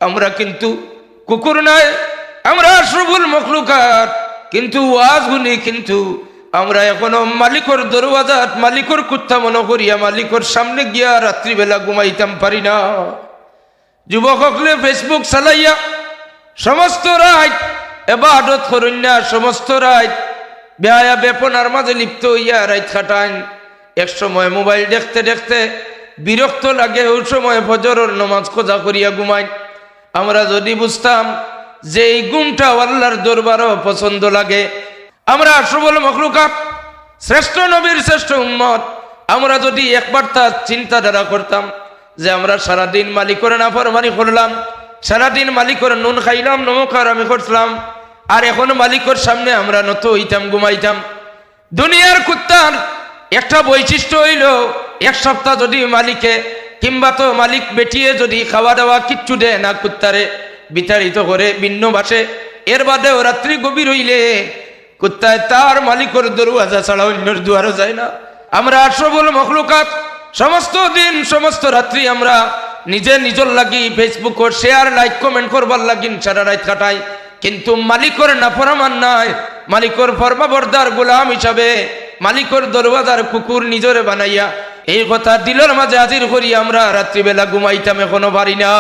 আমরা কিন্তু কুকুর নয়, আমরা আশরাফুল মখলুকাত, কিন্তু ওয়াজ শুনি কিন্তু আমরা এখনো মালিকর দরওয়াজাত মালিকর কুত্তা মনে করিয়া মালিকর সামনে গিয়া রাত্রিবেলা ঘুমাইতাম পারি না। যুবক হকলে ফেসবুক চালাইয়া সমস্ত রাত ইবাদত করেন না, সমস্ত রাত বেহায়া বেপনার মাঝে লিপ্ত হইয়া রাত কাটান। এক সময় মোবাইল দেখতে দেখতে বিরক্ত লাগে, ওই সময় ফজরের নামাজ খোঁজা করিয়া ঘুমাই। আমরা যদি বুঝতাম যে এই গুণটা আল্লাহর দরবারও পছন্দ লাগে, আমরা আশরাফুল মখলুকাত শ্রেষ্ঠ নবীর শ্রেষ্ঠ উম্মত, আমরা যদি একবার তার চিন্তাধারা করতাম যে আমরা সারাদিন মালিকের নাফরমানি করলাম, সারাদিন মালিকের নুন খাইলাম, নমকার আমি করছিলাম, আর এখন মালিকের সামনে আমরা নত হইতাম, ঘুমাইতাম। দুনিয়ার কুত্তার একটা বৈশিষ্ট্য হইল এক সপ্তাহ যদি মালিকে কিংবা তো মালিক বেটিয়ে যদি খাওয়া দাওয়া কিচ্ছু দেয় না, কুত্তারে বিতাড়িত করে ভিন্ন বাসে, এর বাদেও রাত্রি গভীর হইলে কুত্তায় তার মালিকের দরওয়াজা ছাড়া অন্যের দুয়ারও যায় না। আমরা আশরাফুল মখলুকাত সমস্ত দিন সমস্ত রাত্রি আমরা নিজে নিজের লাগি ফেসবুক শেয়ার লাইক কমেন্ট করবার লাগিন সারা রাত কাটাই, কিন্তু মালিকের নাফরমান নাই, মালিকের ফরমাবরদার গোলাম হিসাবে মালিকের দরওয়াজার কুকুর নিজরে বানাইয়া এই কথা দিলের মাঝে হাজির করি আমরা রাত্রিবেলা ঘুমাইতাম এখনো পারি না।